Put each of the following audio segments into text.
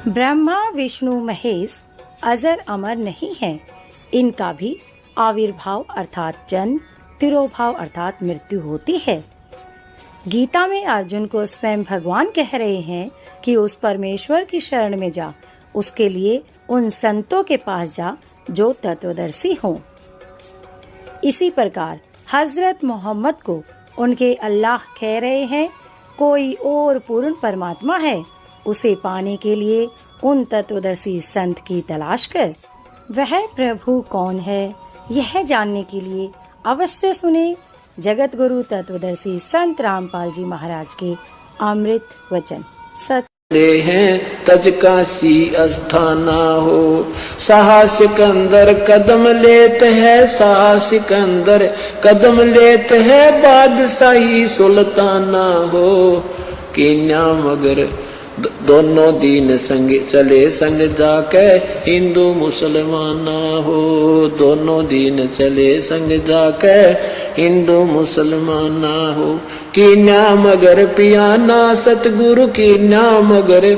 ब्रह्मा विष्णु महेश अजर अमर नहीं है, इनका भी आविर्भाव अर्थात जन्म, तिरोभाव अर्थात मृत्यु होती है। गीता में अर्जुन को स्वयं भगवान कह रहे हैं कि उस परमेश्वर की शरण में जा, उसके लिए उन संतों के पास जा जो तत्वदर्शी हों। इसी प्रकार हजरत मोहम्मद को उनके अल्लाह कह रहे हैं, कोई और पूर्ण परमात्मा है, उसे पाने के लिए उन तत्वदर्शी संत की तलाश कर। वह प्रभु कौन है, यह जानने के लिए अवश्य सुने जगत गुरु तत्वदर्शी संत रामपाल जी महाराज के अमृत वचन। ले हैं तज काशी अस्थाना हो, साहसिक अंदर कदम लेत है, साहसिक अंदर कदम लेत है, बादशाही सुल्ताना हो। कीन्या मगर दोनों दीन संग चले संग जाके, हिंदू मुसलमाना हो। दोनों दीन चले संग जाके, हिंदू मुसलमाना हो। कीन्या मगर पियाना सतगुरु, कीन्या मगर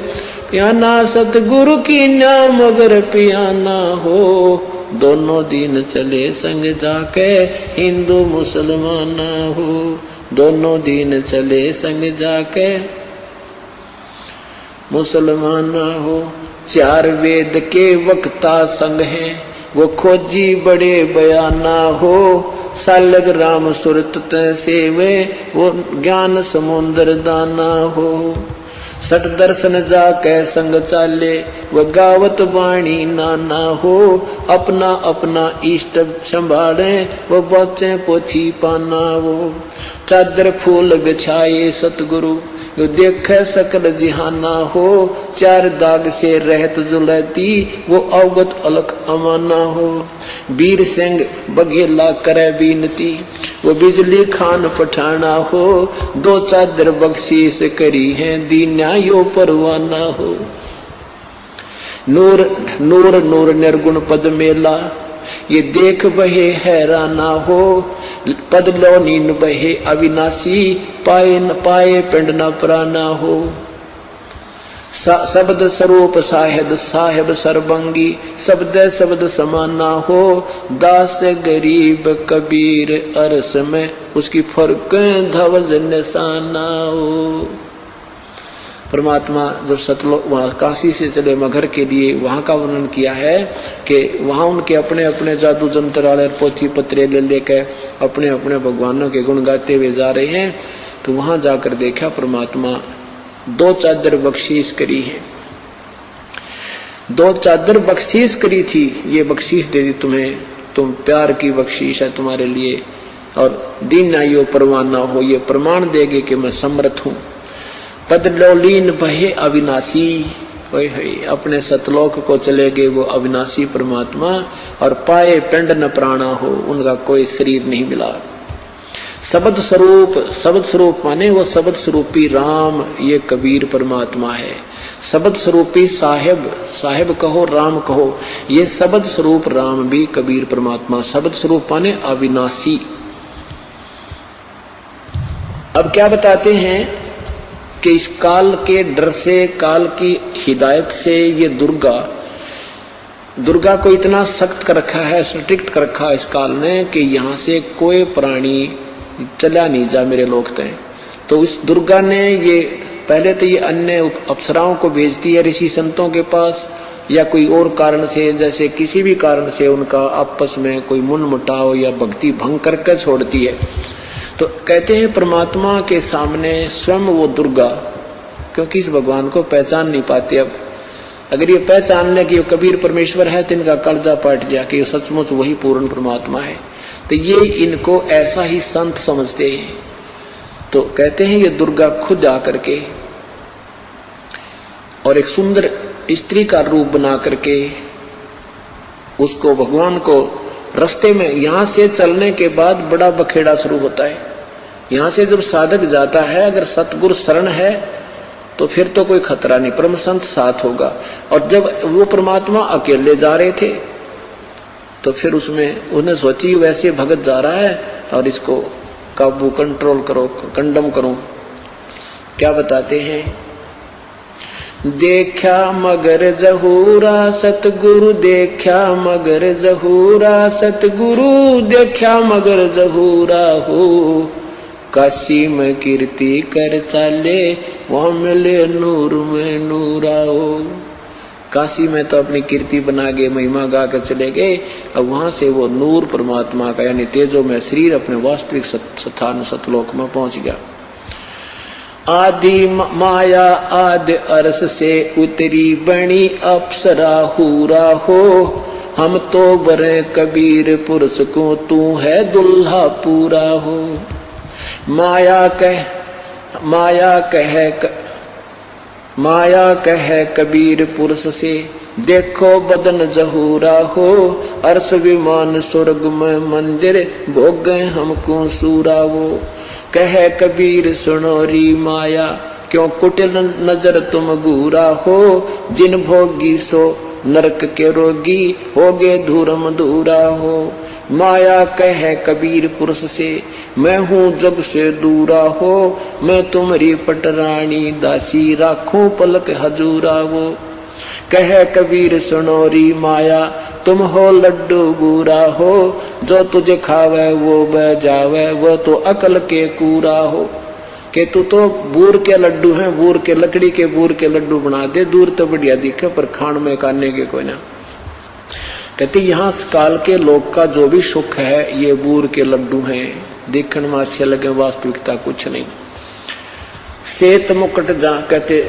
पियाना सतगुरु, कीन्या मगर पियाना हो। दोनों दीन चले संग जाके, हिंदू मुसलमाना हो। दोनों दीन चले संग जाके, मुसलमाना हो। चार वेद के वक्ता संग हैं, वो खोजी बड़े बयाना हो। सालग राम सुरत सेवे, वो ज्ञान समुद्र दाना हो। सठ दर्शन जाके संग चाले, वो गावत वाणी नाना हो। अपना अपना इष्ट संभाले, वो बचे पोथी पाना हो। चादर फूल बिछाए सतगुरु, जो देख सकल जिहाना हो। चार दाग से रहत जुलती, वो अवगत अलख अमाना हो। वीर सिंह बघेला करे बीनती, वो बिजली खान पठाना हो। दो चादर बख्शीश करी है, दीन्या यो परवाना हो। नूर नूर नूर निर्गुण पद मेला, ये देख बहे हैराना हो। पद लो नीन बहे अविनाशी, पाए न पाए पिंड न प्राना हो। शब्द स्वरूप साहेब साहेब सरबंगी, शब्द शब्द समाना हो। दास गरीब कबीर अरस में, उसकी फर्क धवज निशाना हो। परमात्मा जब सतलोक वहां काशी से चले मगहर के लिए, वहां का वर्णन किया है कि वहां उनके अपने अपने जादू जंत्र वाले पोथी पत्रे ले लेकर अपने अपने भगवानों के गुण गाते हुए जा रहे हैं। तो वहां जाकर देखा परमात्मा दो चादर बख्शीश करी है। दो चादर बख्शीश करी थी, ये बख्शीश दे दी तुम्हें, तुम प्यार की बख्शीश है तुम्हारे लिए। और दीन आयो परवाना हो, ये प्रमाण देगे कि मैं समर्थ हूं। पद लोलीन बहे अविनाशी, अपने सतलोक को चले गए वो अविनाशी परमात्मा। और पाए पिंड न प्राणा हो, उनका कोई शरीर नहीं मिला। शब्द स्वरूप, शब्द स्वरूप माने वो शब्द स्वरूपी राम, ये कबीर परमात्मा है। शब्द स्वरूपी साहेब, साहेब कहो राम कहो, ये शब्द स्वरूप राम भी कबीर परमात्मा। शब्द स्वरूप माने अविनाशी। अब क्या बताते हैं कि इस काल के डर से, काल की हिदायत से ये दुर्गा को इतना सख्त कर रखा है, स्ट्रिक्ट कर रखा है इस काल ने कि यहाँ से कोई प्राणी चला नहीं जा मेरे लोक तय। तो इस दुर्गा ने ये पहले तो ये अन्य अप्सराओं को भेजती है ऋषि संतों के पास, या कोई और कारण से, जैसे किसी भी कारण से उनका आपस में कोई मुन मुटाव या भक्ति भंग करके छोड़ती है। तो कहते हैं परमात्मा के सामने स्वयं वो दुर्गा, क्योंकि इस भगवान को पहचान नहीं पाते। अब अगर ये पहचान ले कि ये कबीर परमेश्वर है तो इनका कर्जा पाट गया कि ये सचमुच वही पूर्ण परमात्मा है। तो ये इनको ऐसा ही संत समझते हैं। तो कहते हैं ये दुर्गा खुद आकर के और एक सुंदर स्त्री का रूप बना करके उसको, भगवान को रास्ते में, यहां से चलने के बाद बड़ा बखेड़ा शुरू होता है। यहां से जब साधक जाता है, अगर सतगुरु शरण है तो फिर तो कोई खतरा नहीं, परम संत साथ होगा। और जब वो परमात्मा अकेले जा रहे थे तो फिर उसमें उन्हें सोची वैसे भगत जा रहा है और इसको काबू, कंट्रोल करो, कंडम करो। क्या बताते हैं, देखा मगर जहूरा सतगुरु देखा मगर जहूरा सतगुरु देखा मगर जहूरा हो। काशी में कीर्ति कर चाले वहां मिले नूर में नूरा हो। काशी में तो अपनी कीर्ति बना के महिमा गा कर चले गए, अब वहां से वो नूर परमात्मा का यानी तेजो में शरीर अपने वास्तविक स्थान सतलोक में पहुंच गया। आदि माया आदि अरस से उतरी बनी अप्सरा हूरा हो। हम तो बरे कबीर पुरुष को तू है दुल्हा पूरा हो। माया कहे कबीर पुरुष से देखो बदन जहूरा हो। अर्श विमान स्वर्ग में मंदिर भोग गए हमको सूरा वो। कहे कबीर सुनो री माया क्यों कुटिल नजर तुम घूरा हो। जिन भोगी सो नरक के रोगी होगे धूरम धूरा हो। माया कहे कबीर पुरुष से मैं हूँ जग से दूरा हो। मैं तुम्हारी पटरानी दासी राखूं पलक हजूरा वो। कहे कबीर सुनो री माया तुम हो लड्डू बूरा हो। जो तुझे खावे वो बह जावे वो तो अकल के कूरा हो। के तू तो बूर के लड्डू हैं, बूर के लकड़ी के बूर के लड्डू बना दे, दूर तो बढ़िया दिखे पर खान में काटने के कोई ना। कहते यहाँ काल के लोग का जो भी सुख है ये बूर के लड्डू हैं, देखने में अच्छे लगे, वास्तविकता कुछ नहीं। श्वेत मुकुट जा कहते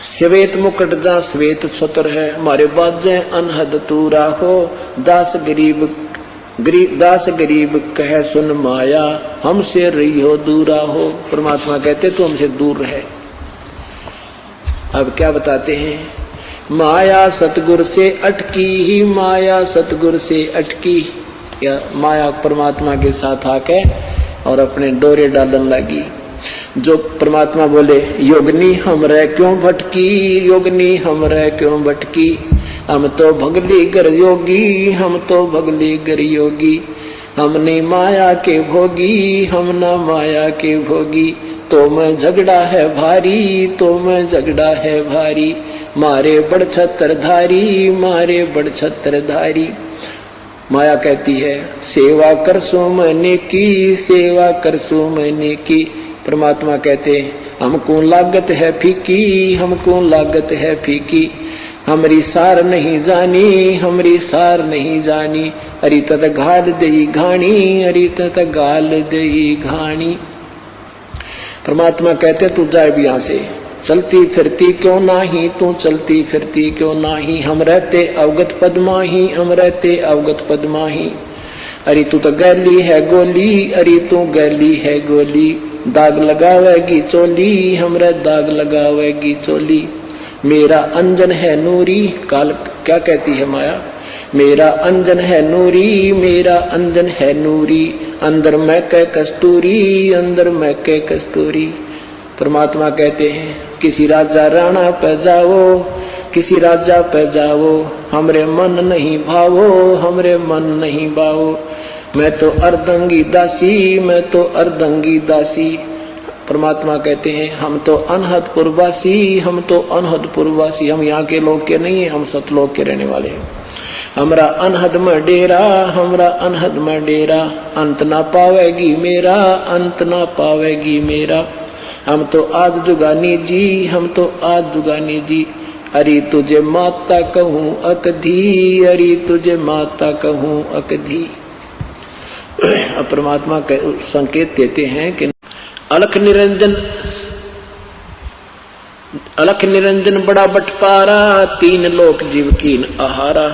श्वेत मुकुट जा श्वेत छत्र है। हमारे बाजे अनहद तूरा हो। दास गरीब कहे सुन माया हमसे रही हो दूरा हो। परमात्मा कहते तू हमसे दूर रहे। अब क्या बताते हैं, माया सतगुर से अटकी ही माया सतगुर से अटकी। या माया परमात्मा के साथ आके और अपने डोरे डालने लगी। जो परमात्मा बोले योगनी हमरे क्यों भटकी, योगनी हमरे क्यों भटकी। हम तो भगली गर योगी, हम तो भगली गर योगी। हमने माया के भोगी, हम ना माया के भोगी। तो मैं झगड़ा है भारी, तो मैं झगड़ा है भारी। मारे बड़ छत्रधारी, मारे बड़ छत्रधारी। माया कहती है सेवा कर सो मैंने की, सेवा कर सो मैंने की। परमात्मा कहते हमको लागत है फीकी, हमको लागत है फीकी। हमरी सार नहीं जानी, हमरी सार नहीं जानी। अरी तत घाल दई घाणी, अरी तत गाल दई घाणी। परमात्मा कहते तू जाए भी यहाँ से, चलती फिरती क्यों नाही, तू चलती फिरती क्यों नाही। हम रहते अवगत पद्माही, हम रहते अवगत पद्माही। अरे तू तो गैली है गोली, अरे तू गैली है गोली। दाग लगावेगी चोली, हमरे दाग लगावेगी चोली। मेरा अंजन है नूरी, काल क्या कहती है माया, मेरा अंजन है नूरी, मेरा अंजन है नूरी। अंदर मैं के कस्तूरी, अंदर मैं के कस्तूरी। परमात्मा कहते हैं किसी राजा राणा पे जाओ, किसी राजा पे जाओ। हमरे मन नहीं भावो, हमरे मन नहीं भावो। मैं तो अर्धंगी दासी, मैं तो अर्धंगी दासी। परमात्मा कहते हैं हम तो अनहदपुरवासी, हम तो अनहदपुरवासी। हम यहाँ के लोग के नहीं है, हम सतलोक के रहने वाले हैं। हमरा अनहद में डेरा, हमरा अनहद में डेरा। अंत ना पावेगी मेरा, अंत ना पावेगी मेरा। हम तो आद जुगानी जी, हम तो आद जुगानी जी। अरे तुझे माता कहूँ अकधी, अरे तुझे माता कहूँ अकधी। अब परमात्मा संकेत देते हैं कि अलख निरंजन बड़ा बटपारा। तीन लोक जीव कीन आहारा।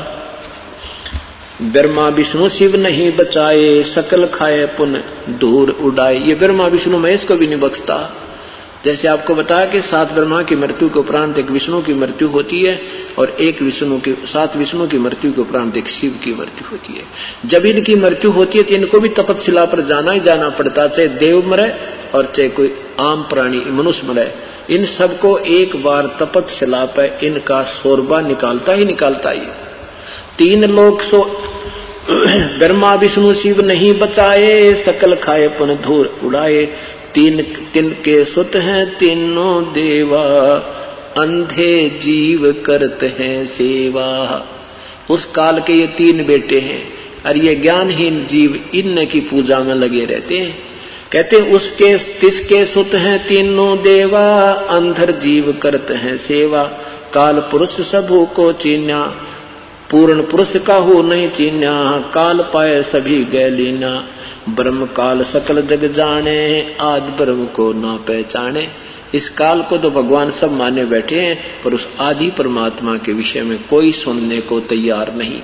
ब्रह्मा विष्णु शिव नहीं बचाए, सकल खाए पुन दूर उड़ाए। ये ब्रह्मा विष्णु महेश को भी नहीं बख्शता। जैसे आपको बताया कि 7 ब्रह्मा की मृत्यु के उपरांत एक विष्णु की मृत्यु होती है और 7 विष्णु की मृत्यु के उपरांत एक शिव की मृत्यु होती है। जब इनकी मृत्यु होती है तो इनको भी तपस्या पर जाना ही जाना पड़ता, चाहे देव मरे और चाहे कोई आम प्राणी मनुष्य मरे। इन सबको एक बार तपस्या पर इनका शोरबा निकालता ही निकालता ही। 3 लोक सो ब्रह्मा विष्णु शिव नहीं बचाए, सकल खाए पुन धूर उड़ाए। 3 के सुत हैं तीनों देवा, अंधे जीव करते हैं सेवा। उस काल के ये 3 बेटे हैं और ये ज्ञानहीन जीव इन की पूजा में लगे रहते हैं। कहते उसके तिसके सुत हैं तीनों देवा, अंधर जीव करते हैं सेवा। काल पुरुष सबू को चीन्या, पूर्ण पुरुष काहू नहीं चीन्या। काल पाए सभी गैलीना, ब्रह्म काल सकल जग जाने। आदि ब्रह्म को ना पहचाने। इस काल को तो भगवान सब माने बैठे हैं, पर उस आदि परमात्मा के विषय में कोई सुनने को तैयार नहीं।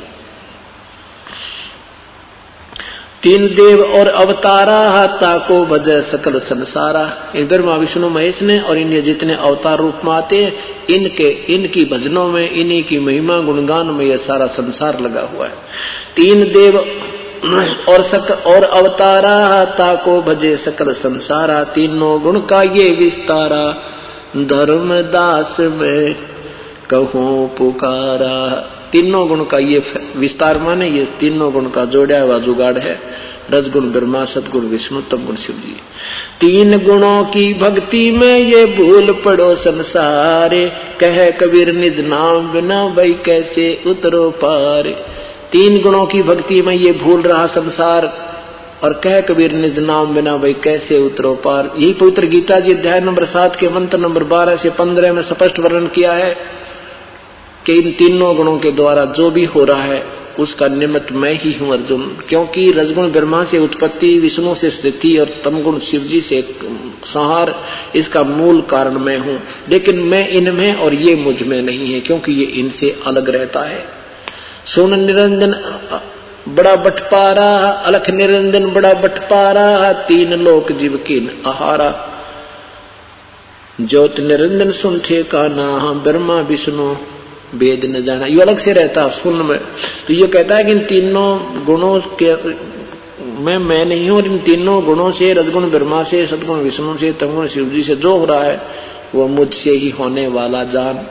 3 देव और अवतारा, ताको भजय सकल संसारा। इन ब्रह्मा विष्णु महेश ने और इन्हें जितने अवतार रूप में आते हैं, इनकी भजनों में, इन्हीं की महिमा गुणगान में यह सारा संसार लगा हुआ है। 3 देव और अवतारा, ताको भजे सकल संसारा। तीनों गुण का ये विस्तारा, धर्मदास में कहूं पुकारा। तीनों गुण का ये विस्तार माने ये तीनों गुण का जोड़ा हुआ जुगाड़ है। रजगुण ब्रह्मा, सदगुण विष्णु, तमगुण शिव जी। 3 गुणों की भक्ति में ये भूल पड़ो संसारे। कहे कबीर निज नाम बिना भाई कैसे उतरो पार। 3 गुणों की भक्ति में ये भूल रहा संसार, और कह कबीर निज नाम बिना भाई कैसे उतरो पार। यही पवित्र गीता जी अध्याय नंबर 7 के मंत्र नंबर 12 से 15 में स्पष्ट वर्णन किया है कि इन तीनों गुणों के द्वारा जो भी हो रहा है उसका निमित्त मैं ही हूं अर्जुन। क्योंकि रजगुण ब्रह्मा से उत्पत्ति, विष्णु से स्थिति और तमगुण शिव जी से संहार, इसका मूल कारण मैं हूं। लेकिन मैं इनमें और ये मुझ में नहीं है, क्योंकि ये इनसे अलग रहता है। सोन निरंजन बड़ा बटपारा, अलख निरंजन बड़ा बटपारा। 3 लोक जीव कीन आहारा। ज्योत निरंजन सुन ठेकाना, ब्रह्मा विष्णु वेद न जाना। ये अलग से रहता है सुन में। तो ये कहता है कि इन तीनों गुणों के मैं नहीं हूं, इन तीनों गुणों से, रजगुण ब्रह्मा से, सदगुण विष्णु से, तमगुण शिव जी से जो हो रहा है वो मुझसे ही होने वाला जान।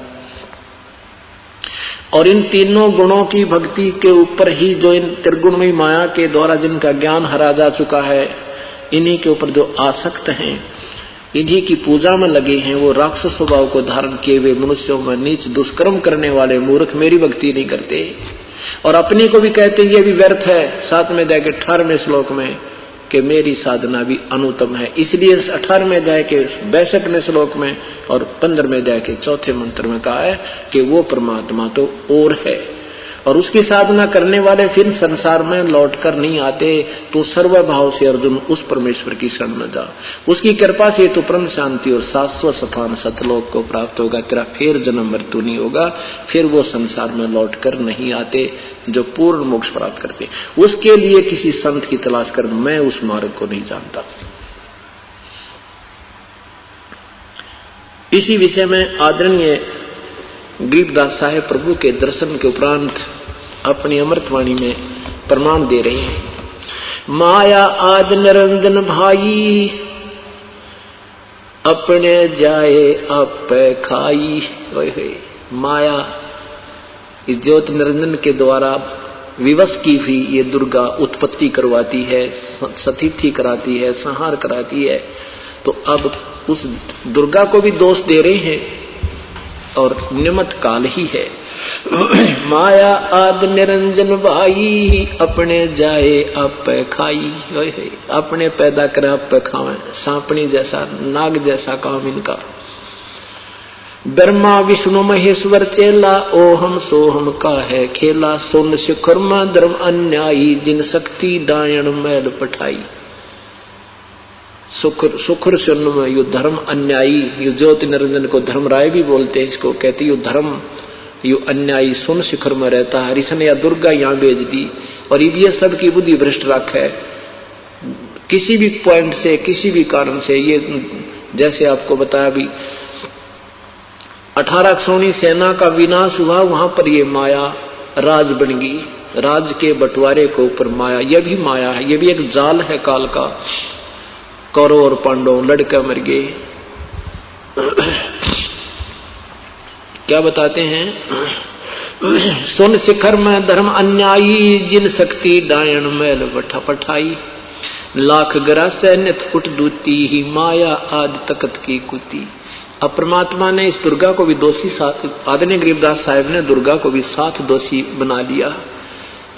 और इन तीनों गुणों की भक्ति के ऊपर ही जो इन त्रिगुणमयी माया के द्वारा जिनका ज्ञान हरा जा चुका है, इन्हीं के ऊपर जो आसक्त हैं, इन्हीं की पूजा में लगे हैं, वो राक्षस स्वभाव को धारण किए हुए मनुष्यों में नीच दुष्कर्म करने वाले मूर्ख मेरी भक्ति नहीं करते। और अपने को भी कहते हैं ये भी व्यर्थ है। 7वें अध्याय के 18वें श्लोक में कि मेरी साधना भी अनुत्तम है। इसलिए 18वें अध्याय के 62वें श्लोक में और 15वें अध्याय के 4थे मंत्र में कहा है कि वो परमात्मा तो और है, और उसकी साधना करने वाले फिर संसार में लौटकर नहीं आते। तो सर्वभाव से अर्जुन उस परमेश्वर की शरण में जा। उसकी कृपा से तो परम शांति और शाश्वत स्थान सतलोक को प्राप्त होगा। तेरा फिर जन्म मृत्यु नहीं होगा। फिर वो संसार में लौटकर नहीं आते जो पूर्ण मोक्ष प्राप्त करते। उसके लिए किसी संत की तलाश कर, मैं उस मार्ग को नहीं जानता। इसी विषय में आदरणीय गरीबदास साहेब प्रभु के दर्शन के उपरांत अपनी अमृतवाणी में प्रमाण दे रहे हैं। माया आद निरंजन भाई, अपने जाए आप खाई। माया इस ज्योति निरंजन के द्वारा विवश की हुई ये दुर्गा उत्पत्ति करवाती है, सतिथि कराती है, संहार कराती है। तो अब उस दुर्गा को भी दोष दे रहे हैं और निमित्त काल ही है। माया आद निरंजन भाई, अपने जाए आप खाई। अपने पैदा कर आप खावे। सांपनी जैसा, नाग जैसा काम इनका। ब्रह्मा विष्णु महेश्वर चेला, ओहम सोहम का है खेला। सोन शिखर में धर्म अन्यायी, जिन शक्ति डायण मैल पठाई। सुखर सुन में यो धर्म अन्यायी, यो ज्योति निरंजन को धर्म राय भी बोलते हैं। इसको कहते यो धर्म, यो अन्यायी सुन शिखर में रहता है। हरिशन या दुर्गा यहाँ भेज दी, और ये सब की बुद्धि भ्रष्ट रख है। किसी भी पॉइंट से, किसी भी कारण से, ये जैसे आपको बताया भी 18 क्षोणी सेना का विनाश हुआ, वहां पर ये माया राज बन गई। राज के बंटवारे के ऊपर माया, यह भी माया है, यह भी एक जाल है काल का। कौरव और पांडव लड़के मर गए। क्या बताते हैं? सुन शिखर में धर्म अन्यायी, जिन शक्ति डायण मैल बठा पठाई। लाख ग्रा सैन्यत उठ दूती, ही माया आदि तकत की कुती। अब परमात्मा ने इस दुर्गा को भी दोषी, आदरणीय गरीबदास साहिब ने दुर्गा को भी साथ दोषी बना लिया।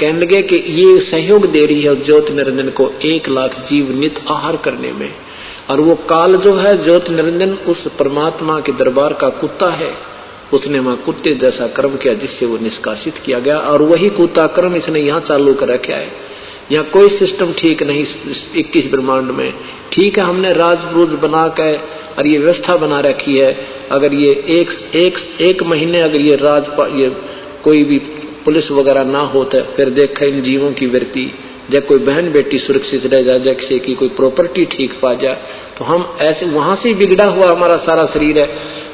कहने लगे कि ये सहयोग दे रही है ज्योत निरंजन को 1 लाख जीव नित आहार करने में, और वो काल जो है ज्योत निरंजन उस परमात्मा के दरबार का कुत्ता है, उसने वहां कुत्ते जैसा कर्म किया जिससे वो निष्कासित किया गया, और वही कुत्ता कर्म इसने यहाँ चालू कर रखा है। यहाँ कोई सिस्टम ठीक नहीं 21 ब्रह्मांड में। ठीक है, हमने राजपूज बना के और ये व्यवस्था बना रखी है, अगर ये एक महीने अगर ये कोई भी पुलिस वगैरह ना होता फिर देखा इन जीवों की वृत्ति, जब कोई बहन बेटी सुरक्षित रह जाए, जैसे कि कोई प्रॉपर्टी ठीक पा जाए, तो हम ऐसे वहां से बिगड़ा हुआ हमारा सारा शरीर है,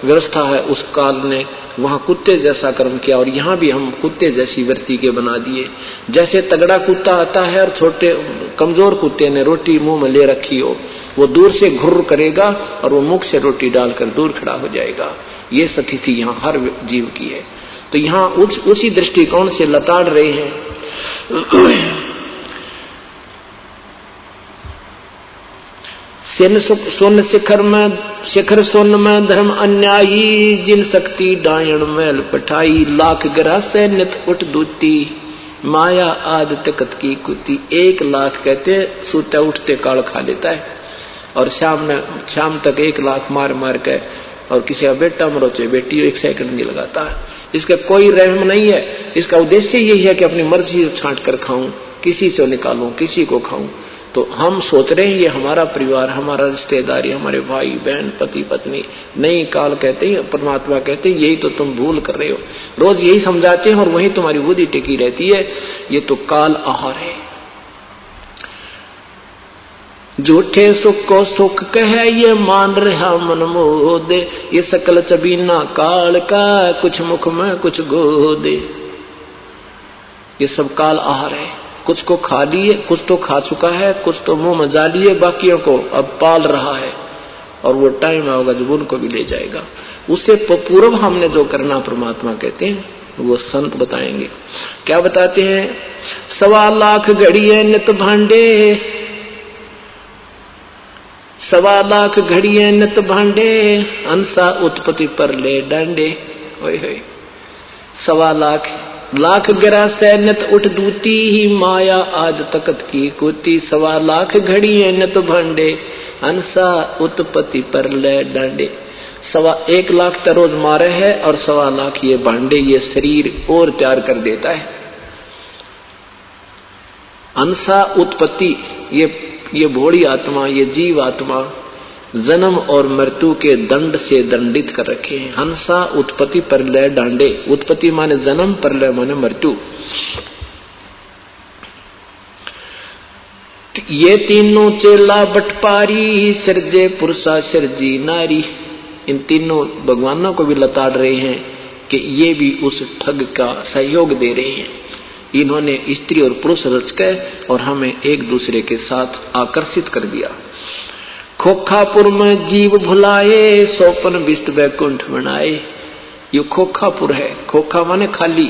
व्यवस्था है, उस काल ने वहां कुत्ते जैसा कर्म किया, और यहाँ भी हम कुत्ते जैसी वृत्ति के बना दिए। जैसे तगड़ा कुत्ता आता है और छोटे कमजोर कुत्ते ने रोटी मुंह में ले रखी हो, वो दूर से घुर्र करेगा और वो मुख से रोटी डालकर दूर खड़ा हो जाएगा। ये स्थिति यहाँ हर जीव की है। तो यहाँ उसी दृष्टिकोण से लताड़ रहे हैं। सोन शिखर सोन में धर्म अन्यायी, जिन शक्ति डायण मैल पठाई, लाख ग्रह से नित उठ दूती, माया आद तकत की कुती। 1 लाख कहते सोते उठते काल खा लेता है, और शाम तक 1 लाख मार मार के, और किसी का बेटा मरो चाहे बेटी 1 सेकंड नहीं लगाता है। इसका कोई रहम नहीं है। इसका उद्देश्य यही है कि अपनी मर्जी से छांट कर खाऊं, किसी से निकालूं, किसी को खाऊं। तो हम सोच रहे हैं ये हमारा परिवार, हमारा रिश्तेदारी, हमारे भाई बहन, पति पत्नी नहीं। काल कहते हैं, परमात्मा कहते हैं यही तो तुम भूल कर रहे हो। रोज यही समझाते हैं और वही तुम्हारी बुद्धि टिकी रहती है। ये तो काल आहार है। झूठे सुख को सुख कहे ये मान रहा मन मोदे, ये सकल चबीना काल का, कुछ मुख में कुछ गोदे। ये सब काल आहार है। कुछ को खा लिए, कुछ तो खा चुका है, कुछ तो मुंह में जा लिए, बाकियों को अब पाल रहा है, और वो टाइम आएगा जब उनको भी ले जाएगा। उससे पूर्व हमने जो करना परमात्मा कहते हैं वो संत बताएंगे। क्या बताते हैं? 1.25 लाख घड़िए नित भांडे, 1.25 लाख घड़िए नित भांडे, अंसा उत्पत्ति पर ले डांडे। ओए होए, 1.25 लाख गिरा सैन्यत उठ दूती, ही माया आज तकत की कुती। 1.25 लाख घड़िए नित भांडे, अंसा उत्पत्ति पर ले डांडे। 1.25 लाख तो रोज मारे है, और 1.25 लाख ये भांडे, ये शरीर और तैयार कर देता है। अंसा उत्पत्ति, ये भोड़ी आत्मा, ये जीव आत्मा जन्म और मृत्यु के दंड से दंडित कर रखे हैं। हंसा उत्पत्ति पर लय डांडे। उत्पत्ति माने जन्म, पर लय माने मृत्यु। ये तीनों चेला बटपारी, सिरजे पुरुषा सिरजी नारी। इन तीनों भगवानों को भी लताड़ रहे हैं कि ये भी उस ठग का सहयोग दे रहे हैं। इन्होंने स्त्री और पुरुष रच के और हमें एक दूसरे के साथ आकर्षित कर दिया। खोखापुर में जीव भुलाए, सोपन विष्ट वैकुंठ बनाए। ये खोखापुर है। खोखा माने खाली,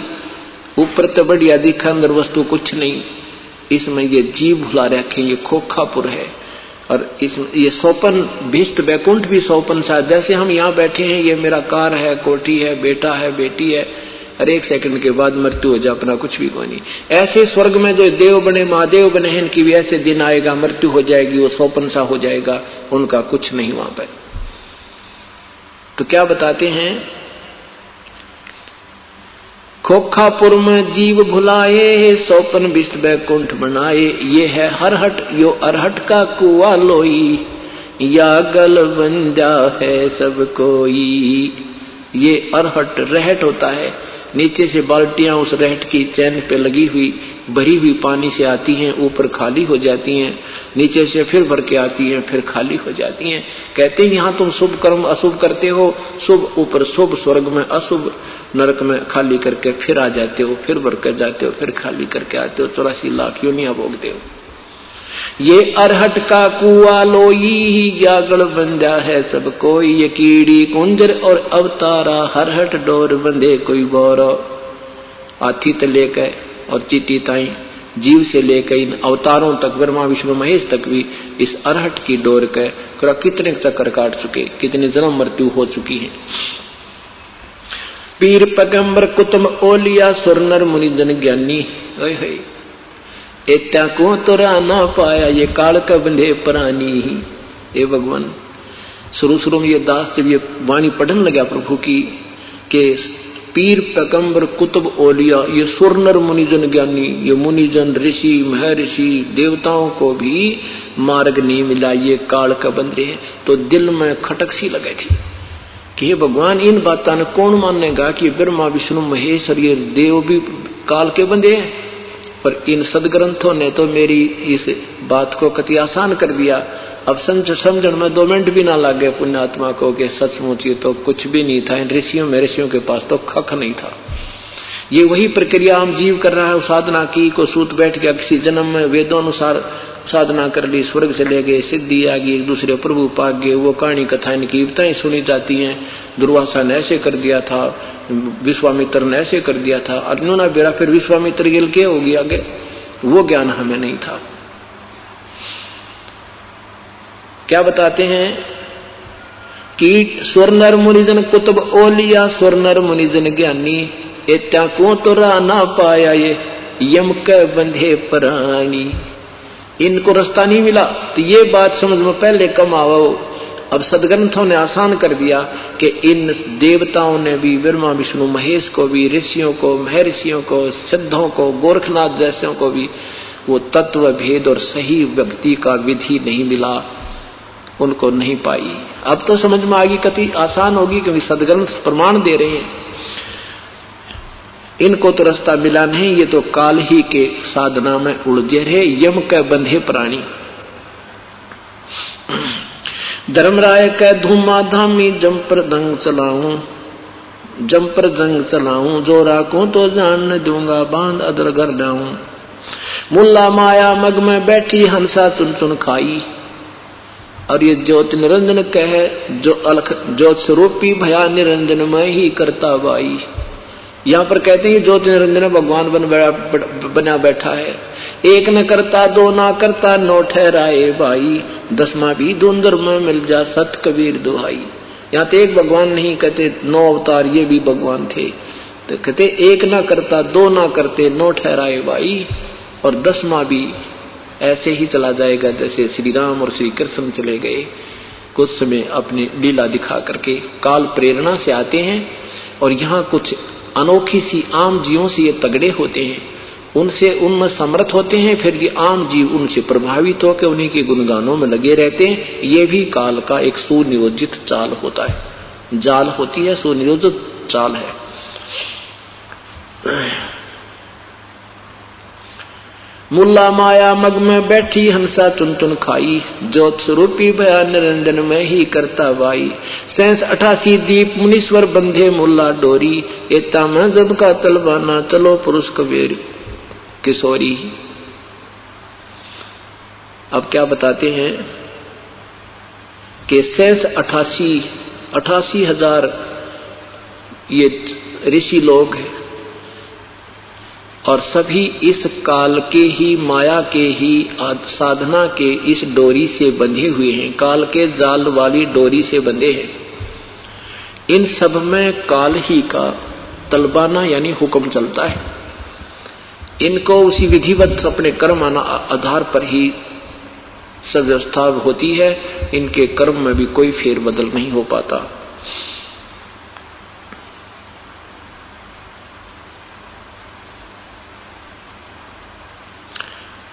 ऊपर तो बढ़िया दिखा, अंदर वस्तु कुछ नहीं। इसमें ये जीव भुला रखे, ये खोखापुर है। और इसमें ये सोपन विष्ट वैकुंठ भी सोपन सा, जैसे हम यहाँ बैठे हैं, ये मेरा कार है, कोठी है, बेटा है, बेटी है, और 1 सेकंड के बाद मृत्यु हो जाए, अपना कुछ भी कोई नहीं। ऐसे स्वर्ग में जो देव बने, महादेव बने हैं, इनकी भी ऐसे दिन आएगा, मृत्यु हो जाएगी, वो सोपन सा हो जाएगा, उनका कुछ नहीं वहां पर। तो क्या बताते हैं? खोखापुर में जीव भुलाए, सोपन विष्ट वैकुंठ बनाए। ये है हरहट, यो अरहट का कुआ लोई, या गल बंजा है सब कोई। ये अरहट रहट होता है। नीचे से बाल्टियां उस रहट की चैन पे लगी हुई भरी हुई पानी से आती हैं, ऊपर खाली हो जाती हैं, नीचे से फिर भर के आती हैं, फिर खाली हो जाती हैं। कहते हैं यहाँ तुम शुभ कर्म अशुभ करते हो, शुभ ऊपर शुभ, स्वर्ग में अशुभ, नरक में खाली करके फिर आ जाते हो, फिर भर कर जाते हो, फिर खाली करके आते हो, 84 लाख योनियां भोगते हो। ये अरहट का कुआ लोई, यागड़ बंजा है सब कोई। ये कीड़ी कुंजर और अवतारा, हरहट डोर बंधे कोई बोरो। हाथी तो लेकर और चीटी ताई, जीव से लेकर इन अवतारों तक, ब्रह्मा विष्णु महेश तक भी इस अरहट की डोर के कितने चक्कर काट चुके, कितनी जन्म मृत्यु हो चुकी है। पीर पैगंबर कुतुब ओलिया सुर नर मुनि जन ज्ञानी, एत्या को तोरा ना पाया ये काल का बंधे प्राणी। हे भगवान, शुरू में ये दास जब ये वाणी पढ़ने लगा प्रभु की कि पीर पैगंबर कुतुब ओलिया, ये सुर नर मुनिजन ज्ञानी, ये मुनिजन ऋषि महर्षि देवताओं को भी मार्ग नहीं मिला, ये काल का बंधे है। तो दिल में खटक सी लगी थी कि हे भगवान, इन बातों ने कौन मानेगा कि ब्रह्मा विष्णु महेश और ये देव भी काल के बंधे हैं। पर इन सदग्रंथों ने तो मेरी इस बात को कति आसान कर दिया। अब समझन में 2 मिनट भी ना लगे पुण्यात्मा को कि सचमुच ये तो कुछ भी नहीं था। इन ऋषियों के पास तो खख नहीं था। ये वही प्रक्रिया हम जीव कर रहा है। साधना की को सूत बैठ गया, किसी जन्म में वेदों अनुसार साधना कर ली, स्वर्ग से ले गए, सिद्धि आ गई, एक दूसरे प्रभु पाक गए, वो कहानी कथाएं कीर्तन सुनी जाती हैं। दुर्वासा ने ऐसे कर दिया था, विश्वामित्र ने ऐसे कर दिया था, अर्जुन ने बेरा फिर विश्वामित्र गिल के हो गया आगे, वो ज्ञान हमें नहीं था। क्या बताते हैं कि स्वर्णर मुनिजन कुतुब ओलिया स्वर्णर मुनिजन ज्ञानी, एत्या को तो ना पाया ये यम के बंधे प्राणी। इनको रास्ता नहीं मिला। तो ये बात समझ में पहले कम आओ। अब सदग्रंथों ने आसान कर दिया कि इन देवताओं ने भी ब्रह्मा विष्णु महेश को भी, ऋषियों को, महर्षियों को, सिद्धों को, गोरखनाथ जैसों को भी वो तत्व भेद और सही व्यक्ति का विधि नहीं मिला, उनको नहीं पाई। अब तो समझ में आ गई, कति आसान होगी क्योंकि सदग्रंथ प्रमाण दे रहे हैं। इनको तो रास्ता मिला नहीं, ये तो काल ही के साधना में उलझे रहे, यम के बंधे प्राणी। धर्मराय कै धूमा धामी जम पर दंग चलाऊं, जम पर जंग चलाऊं, जो राखूं तो जान न दूंगा, बांध अदर घर जाऊं। मुल्ला माया मग में बैठी हंसा चुन चुन खाई, और ये ज्योति निरंजन कहे जो अलख ज्योत स्वरूपी भया निरंजन में ही करता बाई। यहाँ पर कहते हैं ज्योति निरंजन भगवान बना बैठा है। एक न करता दो ना करता नौ ठहराए भाई, 10वां भी धुंधर में मिल जा सत कबीर दुहाई। यहाँ तो एक भगवान नहीं कहते, 9 अवतार ये भी भगवान थे। तो कहते एक ना करता दो ना करते 9 ठहराए भाई, और 10वां भी ऐसे ही चला जाएगा जैसे श्री राम और श्री कृष्ण चले गए कुछ समय अपनी लीला दिखा करके। काल प्रेरणा से आते हैं और यहाँ कुछ अनोखी सी आम जीवों से ये तगड़े होते हैं, उनसे उनमें समर्थ होते हैं, फिर ये आम जीव उनसे प्रभावित होकर उन्हीं के गुणगानों में लगे रहते हैं। ये भी काल का एक सुनियोजित चाल होता है, जाल होती है, सुनियोजित चाल है। मुल्ला माया मग में बैठी हंसा चुन चुन खाई, ज्योत स्वरूपी भया निरंजन में ही करता बाई। 88 दीप मुनीश्वर बंधे मुल्ला डोरी, एता में जब का तलवाना चलो पुरुष कबीर किशोरी। अब क्या बताते हैं कि 88,000 ये ऋषि लोग हैं और सभी इस काल के ही माया के ही साधना के इस डोरी से बंधे हुए हैं, काल के जाल वाली डोरी से बंधे हैं। इन सब में काल ही का तलबाना यानी हुक्म चलता है। इनको उसी विधिवत अपने कर्म आधार पर ही सब व्यवस्था होती है, इनके कर्म में भी कोई फेरबदल नहीं हो पाता।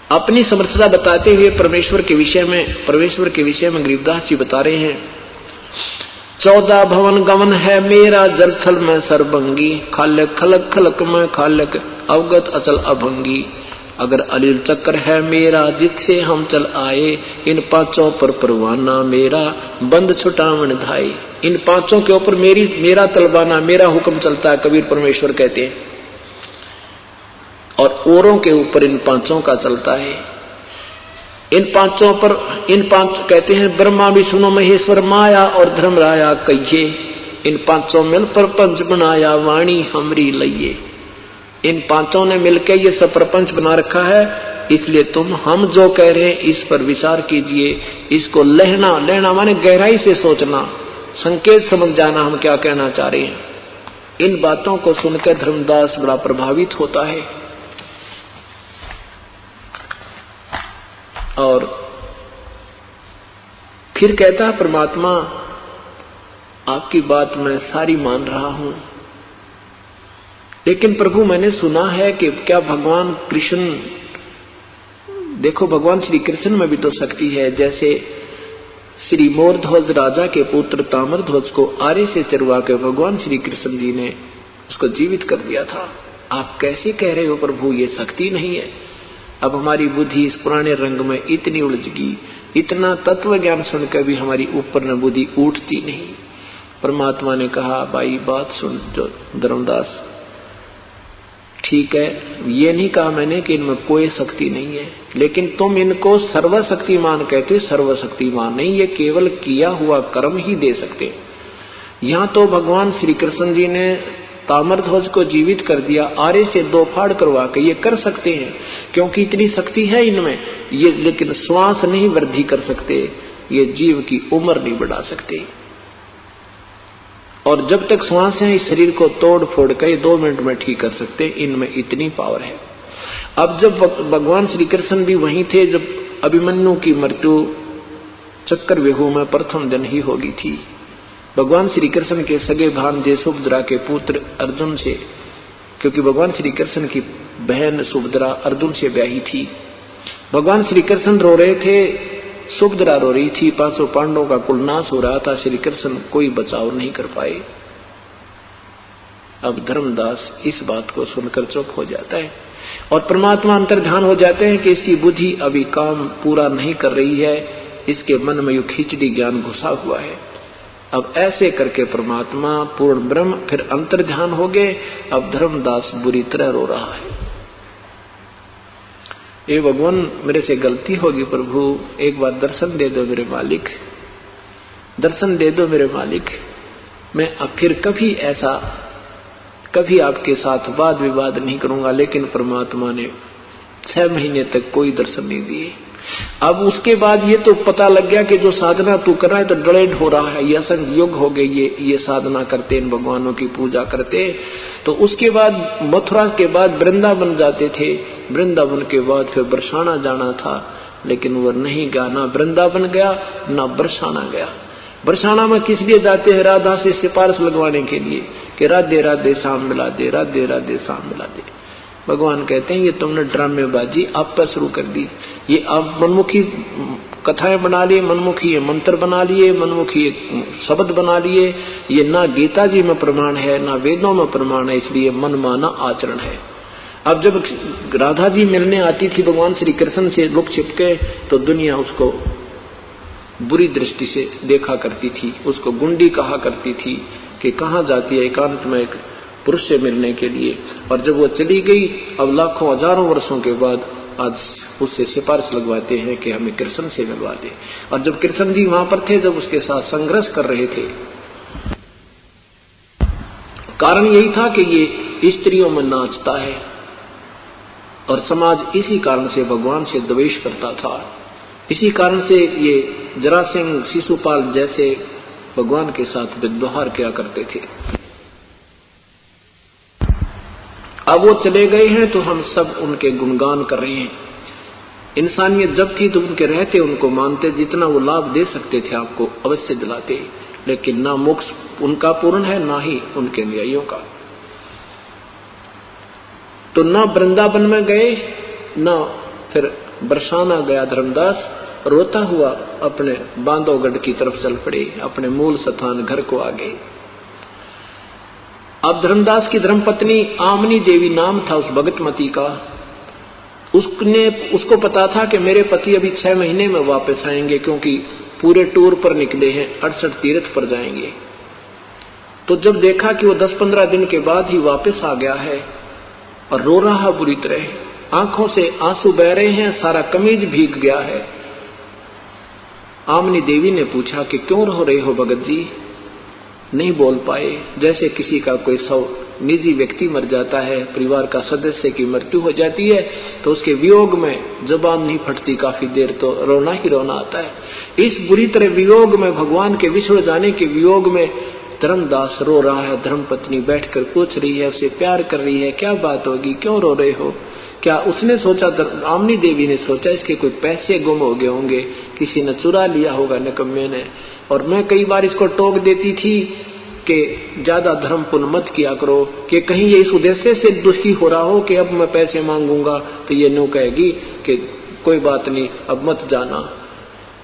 अपनी समर्थता बताते हुए परमेश्वर के विषय में गरीबदास जी बता रहे हैं, 14 भवन गमन है मेरा जलथल में सरभंगी, खालक खलक खलक में खालक अवगत अचल अभंगी। अगर अलिल चक्र है मेरा जिससे हम चल आए, इन 5 पर परवाना मेरा बंद छुटावन धाए। इन 5 के ऊपर मेरा तलबाना, मेरा हुक्म चलता है, कबीर परमेश्वर कहते हैं, और औरों के ऊपर इन 5 का चलता है। इन 5 कहते हैं ब्रह्मा विष्णु महेश्वर माया और धर्मराया कहिए, इन 5 मिल प्रपंच बनाया वाणी हमरी लइये। इन 5 ने मिलकर ये सब प्रपंच बना रखा है इसलिए हम जो कह रहे हैं इस पर विचार कीजिए। इसको लेना माने गहराई से सोचना, संकेत समझ जाना हम क्या कहना चाह रहे हैं। इन बातों को सुनकर धर्मदास बड़ा प्रभावित होता है और फिर कहता है, परमात्मा आपकी बात मैं सारी मान रहा हूं, लेकिन प्रभु मैंने सुना है कि क्या भगवान कृष्ण, देखो भगवान श्री कृष्ण में भी तो शक्ति है। जैसे श्री मोरध्वज राजा के पुत्र ताम्रध्वज को आरे से चरवा के भगवान श्री कृष्ण जी ने उसको जीवित कर दिया था। आप कैसे कह रहे हो प्रभु ये शक्ति नहीं है? अब हमारी बुद्धि इस पुराने रंग में इतनी उलझ गई, इतना तत्व ज्ञान सुनकर भी हमारी ऊपर न बुद्धि उठती नहीं। परमात्मा ने कहा, भाई बात सुन जो धर्मदास, ठीक है, ये नहीं कहा मैंने कि इनमें कोई शक्ति नहीं है, लेकिन तुम इनको सर्वशक्तिमान कहते, सर्वशक्तिमान नहीं, ये केवल किया हुआ कर्म ही दे सकते। यहां तो भगवान श्री कृष्ण जी ने ताम्रध्वज को जीवित कर दिया, आरे से 2 फाड़ करवा के, ये कर सकते हैं क्योंकि इतनी शक्ति है इनमें ये, लेकिन श्वास नहीं वृद्धि कर सकते, ये जीव की उम्र नहीं बढ़ा सकते। और जब तक श्वास है इस शरीर को तोड़ फोड़ कर 2 मिनट में ठीक कर सकते, इनमें इतनी पावर है। अब जब भगवान श्री कृष्ण भी वहीं थे जब अभिमन्यु की मृत्यु चक्रव्यूह में प्रथम दिन ही हो गई थी। भगवान श्री कृष्ण के सगे भांजे सुभद्रा के पुत्र अर्जुन से, क्योंकि भगवान श्री कृष्ण की बहन सुभद्रा अर्जुन से ब्याही थी, भगवान श्री कृष्ण रो रहे थे, सुभद्रा रो रही थी, 500 पांडवों का कुल नाश हो रहा था, श्री कृष्ण कोई बचाव नहीं कर पाए। अब धर्मदास इस बात को सुनकर चुप हो जाता है और परमात्मा अंतर्ध्यान हो जाते हैं कि इसकी बुद्धि अभी काम पूरा नहीं कर रही है, इसके मन में यू खिचड़ी ज्ञान घुसा हुआ है। अब ऐसे करके परमात्मा पूर्ण ब्रह्म फिर अंतर्ध्यान हो गए। अब धर्मदास बुरी तरह रो रहा है, ये भगवान मेरे से गलती होगी प्रभु, एक बार दर्शन दे दो मेरे मालिक, दर्शन दे दो मेरे मालिक। मैं फिर कभी आपके साथ वाद विवाद नहीं करूंगा। लेकिन परमात्मा ने 6 महीने तक कोई दर्शन नहीं दिए। अब उसके बाद ये तो पता लग गया कि जो साधना तू कर रहा है तो डलेड हो रहा है, ये असंग युग हो गए, ये साधना करते, इन भगवानों की पूजा करते। तो उसके बाद मथुरा के बाद वृंदावन जाते थे, वृंदावन के बाद फिर बरसाना जाना था, लेकिन वो नहीं गया, ना वृंदावन गया ना बरसाना गया। बरसाना में किस लिए जाते हैं? राधा से सिफारिश लगवाने के लिए कि राधे राधे शाम मिला दे, राधे राधे शाम मिला दे। भगवान कहते हैं ये तुमने ड्रामेबाजी आप पर शुरू कर दी, ये आप मनमुखी कथाएं बना लिए, मनमुखी मंत्र बना लिए, मनमुखी शब्द बना लिए, ये ना गीता जी में प्रमाण है ना वेदों में प्रमाण है, इसलिए मनमाना आचरण है। अब जब राधा जी मिलने आती थी भगवान श्री कृष्ण से लुक छिपके, तो दुनिया उसको बुरी दृष्टि से देखा करती थी, उसको गुंडी कहा करती थी कि कहाँ जाती है एकांत में एक पुरुष से मिलने के लिए। और जब वो चली गई, अब लाखों हजारों वर्षों के बाद आज उससे सिफारिश लगवाते हैं कि हमें कृष्ण से मिलवा दे। और जब कृष्ण जी वहां पर थे, जब उसके साथ संघर्ष कर रहे थे, कारण यही था कि ये स्त्रियों में नाचता है और समाज इसी कारण से भगवान से द्वेष करता था। इसी कारण से ये जरासंध शिशुपाल जैसे भगवान के साथ व्यवहार किया करते थे। अब वो चले गए हैं तो हम सब उनके गुणगान कर रहे हैं। इंसानियत जब थी तो उनके रहते उनको मानते, जितना वो लाभ दे सकते थे आपको अवश्य दिलाते, लेकिन ना मोक्ष उनका पूर्ण है ना ही उनके न्यायियों का। तो ना वृंदावन में गए ना फिर बरसाना गया। धर्मदास रोता हुआ अपने बांधवगढ़ की तरफ चल पड़े, अपने मूल स्थान घर को आ गए। अब धर्मदास की धर्मपत्नी आमनी देवी नाम था उस भगतमती का। उसको पता था कि मेरे पति अभी 6 महीने में वापस आएंगे, क्योंकि पूरे टूर पर निकले हैं, 68 तीर्थ पर जाएंगे। तो जब देखा कि वो 10-15 दिन के बाद ही वापस आ गया है और रो रहा बुरी तरह, आंखों से आंसू बह रहे हैं, सारा कमीज भीग गया है। आमनी देवी ने पूछा कि क्यों रो रहे हो भगत जी? नहीं बोल पाए, जैसे किसी का कोई निजी व्यक्ति मर जाता है, परिवार का सदस्य की मृत्यु हो जाती है, तो उसके वियोग में जुबान नहीं फटती, काफी देर तो रोना ही रोना आता है। इस बुरी तरह वियोग में, भगवान के विछुड़ जाने के वियोग में धर्मदास रो रहा है। धर्मपत्नी बैठकर पूछ रही है, उसे प्यार कर रही है, क्या बात होगी, क्यों रो रहे हो? क्या उसने सोचा, आमनी देवी ने सोचा इसके कोई पैसे गुम हो गए होंगे, किसी ने चुरा लिया होगा निकम्मे ने। और मैं कई बार इसको टोक देती थी कि ज्यादा धर्म पुण्य मत किया करो, कि कहीं ये इस उद्देश्य से दुखी हो रहा हो कि अब मैं पैसे मांगूंगा तो ये न्यू कहेगी कि कोई बात नहीं, अब मत जाना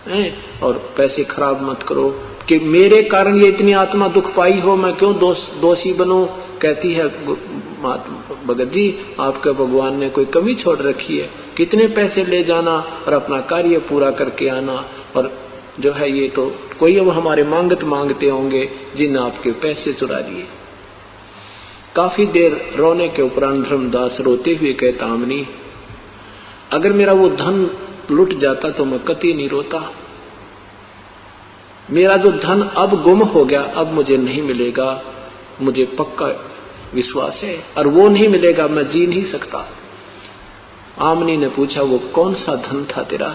है, और पैसे खराब मत करो, कि मेरे कारण ये इतनी आत्मा दुख पाई हो, मैं क्यों दोषी बनूं। कहती है भगत जी, आपके भगवान ने कोई कमी छोड़ रखी है, कितने पैसे ले जाना और अपना कार्य पूरा करके आना, और जो है ये तो कोई अब हमारे मांगते होंगे जिन आपके पैसे चुरा लिए। काफी देर रोने के उपरांत धर्मदास रोते हुए कहता, आमनी अगर मेरा वो धन लुट जाता तो मैं कतई नहीं रोता। मेरा जो धन अब गुम हो गया, अब मुझे नहीं मिलेगा, मुझे पक्का विश्वास है, और वो नहीं मिलेगा मैं जी नहीं सकता। आमनी ने पूछा, वो कौन सा धन था तेरा?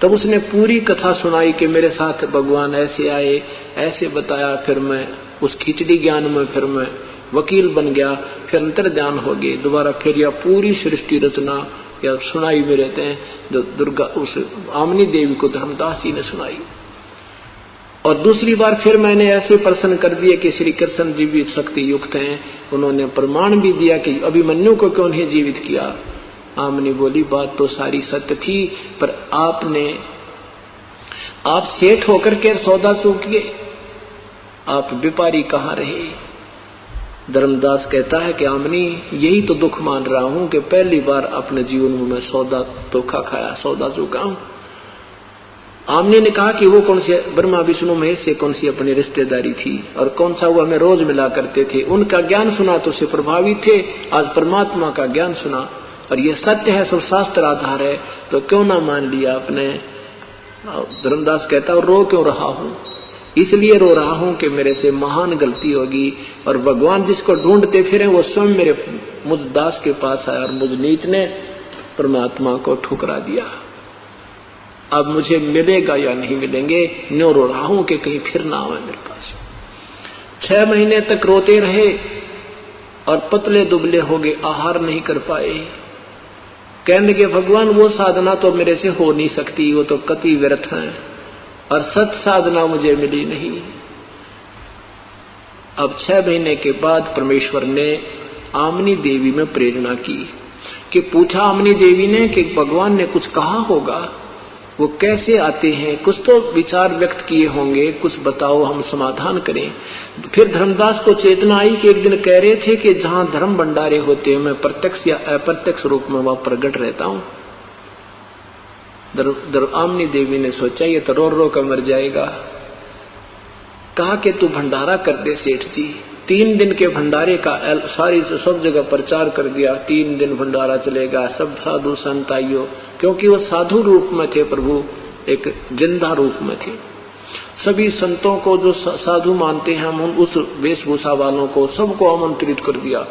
तब उसने पूरी कथा सुनाई कि मेरे साथ भगवान ऐसे आए, ऐसे बताया, फिर मैं उस खिचड़ी ज्ञान में फिर मैं वकील बन गया, फिर अंतर्ध्यान हो गए दोबारा, फिर यह पूरी सृष्टि रचना या सुनाई मेरे थे जो दुर्गा उस आमनी देवी को धर्मदास जी ने सुनाई। और दूसरी बार फिर मैंने ऐसे प्रश्न कर दिए कि श्री कृष्ण जी भी शक्ति युक्त हैं, उन्होंने प्रमाण भी दिया कि अभिमन्यु को क्यों नहीं जीवित किया। आमनी बोली, बात तो सारी सत्य थी, पर आप सेठ होकर के सौदा चूकिए, आप व्यापारी कहाँ रहे। धर्मदास कहता है कि आमनी यही तो दुख मान रहा हूं कि पहली बार अपने जीवन में मैं सौदा धोखा खाया, सौदा चूका हूं। आमनी ने कहा कि वो कौन से ब्रह्मा विष्णु महेश से कौन सी अपनी रिश्तेदारी थी, और कौन सा वो हमें रोज मिला करते थे, उनका ज्ञान सुना तो से प्रभावित थे, आज परमात्मा का ज्ञान सुना और ये सत्य है, सब शास्त्र आधार है, तो क्यों ना मान लिया आपने। धर्मदास कहता है, रो क्यों रहा हूं? इसलिए रो रहा हूं कि मेरे से महान गलती होगी, और भगवान जिसको ढूंढते फिरे वो स्वयं मुझ दास के पास आया, और मुझ नीच ने परमात्मा को ठुकरा दिया। अब मुझे मिलेगा या नहीं मिलेंगे, न्यों रो रहा हूं कि कहीं फिर ना आवे मेरे पास। 6 महीने तक रोते रहे और पतले दुबले हो गए, आहार नहीं कर पाए। कहने के भगवान वो साधना तो मेरे से हो नहीं सकती, वो तो कति व्यर्थ है, और सत साधना मुझे मिली नहीं। अब 6 महीने के बाद परमेश्वर ने आमनी देवी में प्रेरणा की कि पूछा आमनी देवी ने कि भगवान ने कुछ कहा होगा, वो कैसे आते हैं, कुछ तो विचार व्यक्त किए होंगे, कुछ बताओ हम समाधान करें। फिर धर्मदास को चेतना आई कि एक दिन कह रहे थे कि जहां धर्म भंडारे होते हैं मैं प्रत्यक्ष या अप्रत्यक्ष रूप में वहां प्रकट रहता हूं। आमनी देवी ने सोचा ये तो रो रो कर मर जाएगा। कहा कि तू भंडारा कर दे सेठ जी। 3 दिन के भंडारे का सारी सब जगह प्रचार कर दिया, 3 दिन भंडारा चलेगा, सब साधु संत आइयो, क्योंकि वो साधु रूप में थे प्रभु, एक जिंदा रूप में थे। सभी संतों को जो साधु मानते हैं हम, उस वेशभूषा वालों को सबको आमंत्रित कर दिया,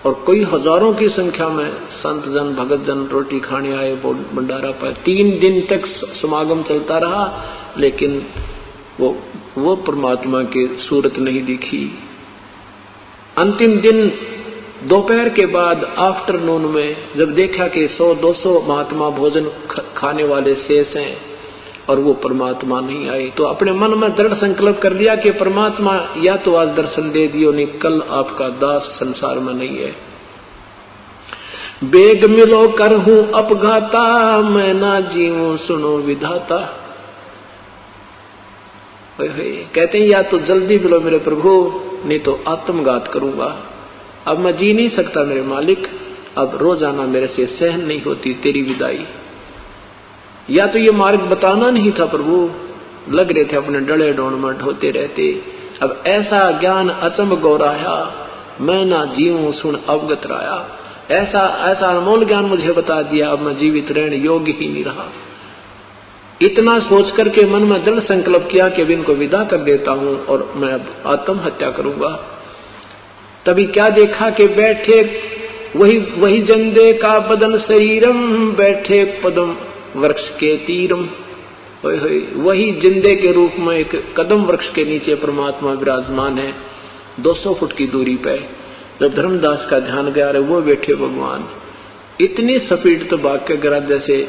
और कई हजारों की संख्या में संत जन भगत जन रोटी खाने आए भंडारा पर। 3 दिन तक समागम चलता रहा, लेकिन वो परमात्मा की सूरत नहीं दिखी। अंतिम दिन दोपहर के बाद आफ्टरनून में जब देखा कि 100-200 महात्मा भोजन खाने वाले शेष हैं और वो परमात्मा नहीं आए, तो अपने मन में दृढ़ संकल्प कर लिया कि परमात्मा या तो आज दर्शन दे दियो, नहीं कल आपका दास संसार में नहीं है। बेग मिलो कर हूं अपघाता, मैं ना जीऊं सुनो विधाता। कहते हैं या तो जल्दी मिलो मेरे प्रभु, नहीं तो आत्मघात करूंगा। अब मैं जी नहीं सकता मेरे मालिक, अब रोजाना मेरे से सहन नहीं होती तेरी विदाई। या तो ये मार्ग बताना नहीं था प्रभु, लग रहे थे अपने डले डोन में ढोते रहते। अब ऐसा ज्ञान अचंभ गौराया, मैं ना जीऊं सुन अवगत राया। ऐसा अनमोल ज्ञान मुझे बता दिया, अब मैं जीवित रहने योग्य ही नहीं रहा। इतना सोच करके मन में दृढ़ संकल्प किया कि अब इनको विदा कर देता हूं और मैं अब आत्महत्या करूंगा। तभी क्या देखा कि बैठे वही जंदे का बदन शरीरम, बैठे पदम वृक्ष के तीरम। वही जिंदे के रूप में एक कदम वृक्ष के नीचे परमात्मा विराजमान है 200 फुट की दूरी पे। जब धर्मदास का ध्यान गया रहे वो बैठे भगवान, इतनी स्पीड तो भाग के गिरा जैसे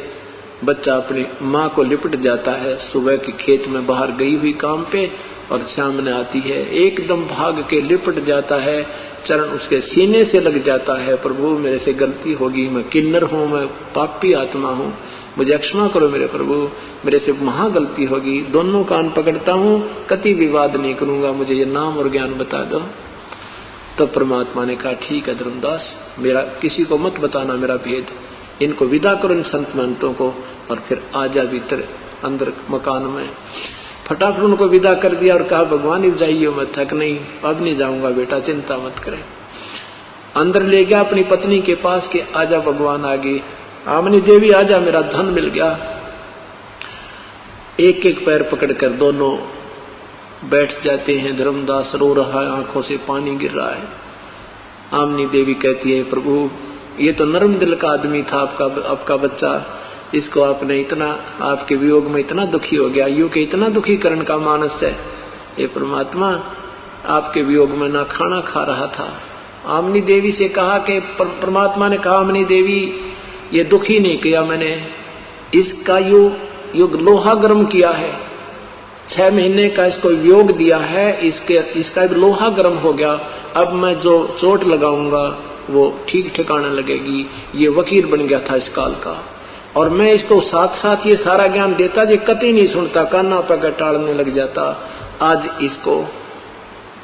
बच्चा अपनी माँ को लिपट जाता है सुबह के खेत में बाहर गई हुई काम पे और सामने आती है, एकदम भाग के लिपट जाता है, चरण उसके सीने से लग जाता है। प्रभु मेरे से गलती होगी, मैं किन्नर हूँ, मैं पापी आत्मा हूँ, मुझे क्षमा करो मेरे प्रभु, मेरे से महा गलती होगी। दोनों कान पकड़ता हूँ, कति विवाद नहीं करूंगा, मुझे ये नाम और ज्ञान बता दो। तो परमात्मा ने कहा ठीक है धर्मदास, मेरा किसी को मत बताना मेरा भेद, इनको विदा करो इन संत महंतों को, और फिर आजा भीतर अंदर मकान में। फटाफट उनको विदा कर दिया और कहा भगवान अब जाइए, मैं थक नहीं, अब नहीं जाऊंगा बेटा, चिंता मत करें। अंदर ले गया अपनी पत्नी के पास के आजा भगवान आगे, आमनी देवी आजा, मेरा धन मिल गया। एक एक पैर पकड़कर दोनों बैठ जाते हैं। धर्मदास रो रहा है, आंखों से पानी गिर रहा है। आमनी देवी कहती है प्रभु ये तो नरम दिल का आदमी था आपका बच्चा, इसको आपने इतना, आपके वियोग में इतना दुखी हो गया, यू के इतना दुखी करने का मानस है। ये परमात्मा आपके वियोग में ना खाना खा रहा था। आमनी देवी से कहा कि परमात्मा ने कहा आमनी देवी ये दुखी नहीं किया मैंने, इसका युग लोहा गर्म किया है, 6 महीने का इसको वियोग दिया है, इसका लोहा गर्म हो गया, अब मैं जो चोट लगाऊंगा वो ठीक ठिकाना लगेगी। ये वकील बन गया था इस काल का, और मैं इसको साथ साथ ये सारा ज्ञान देता, ये कतई नहीं सुनता, काना पकड़ टाड़ने लग जाता। आज इसको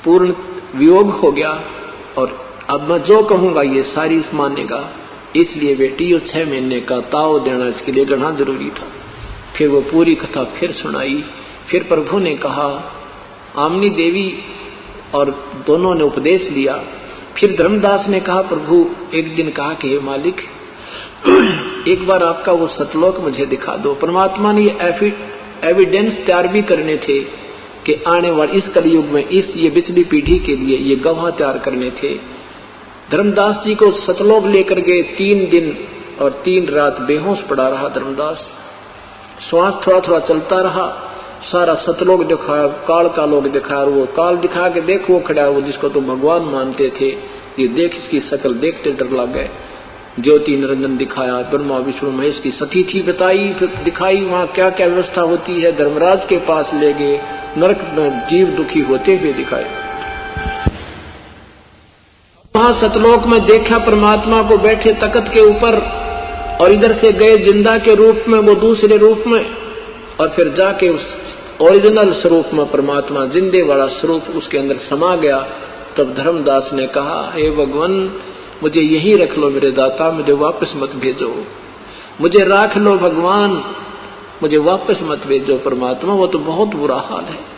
पूर्ण वियोग हो गया और अब मैं जो कहूंगा ये सारी मानेगा, इसलिए बेटी ये 6 महीने का ताव देना इसके लिए गढ़ना जरूरी था। फिर वो पूरी कथा फिर सुनाई। फिर प्रभु ने कहा, आमनी देवी और दोनों ने उपदेश लिया। फिर धर्मदास ने कहा प्रभु एक दिन कहा कि हे मालिक एक बार आपका वो सतलोक मुझे दिखा दो। परमात्मा ने ये एविडेंस तैयार भी करने थे कि आने वाले इस कलयुग में ये पिछली पीढ़ी के लिए ये गवाह तैयार करने थे। धर्मदास जी को सतलोक लेकर गए, 3 दिन और 3 रात बेहोश पड़ा रहा धर्मदास, श्वास थोड़ा थोड़ा चलता रहा, सारा सतलोक दिखाया, काल का लोग दिखाया, और वो काल दिखा के देख वो खड़ा, वो जिसको तुम भगवान मानते थे, ये देख इसकी शकल देखते डर लग गए। ज्योति निरंजन दिखाया, ब्रह्मा विष्णु महेश की सतीथि बताई, फिर दिखाई वहां क्या क्या व्यवस्था होती है, धर्मराज के पास ले गए, नरक में जीव दुखी होते हुए दिखाए। वहां सतलोक में देखा परमात्मा को बैठे तख्त के ऊपर, और इधर से गए जिंदा के रूप में वो दूसरे रूप में, और फिर जाके उस ओरिजिनल स्वरूप में परमात्मा जिंदे वाला स्वरूप उसके अंदर समा गया। तब धर्मदास ने कहा हे भगवान मुझे यहीं रख लो मेरे दाता, मुझे वापस मत भेजो, मुझे राख लो भगवान, मुझे वापस मत भेजो परमात्मा, वो तो बहुत बुरा हाल है।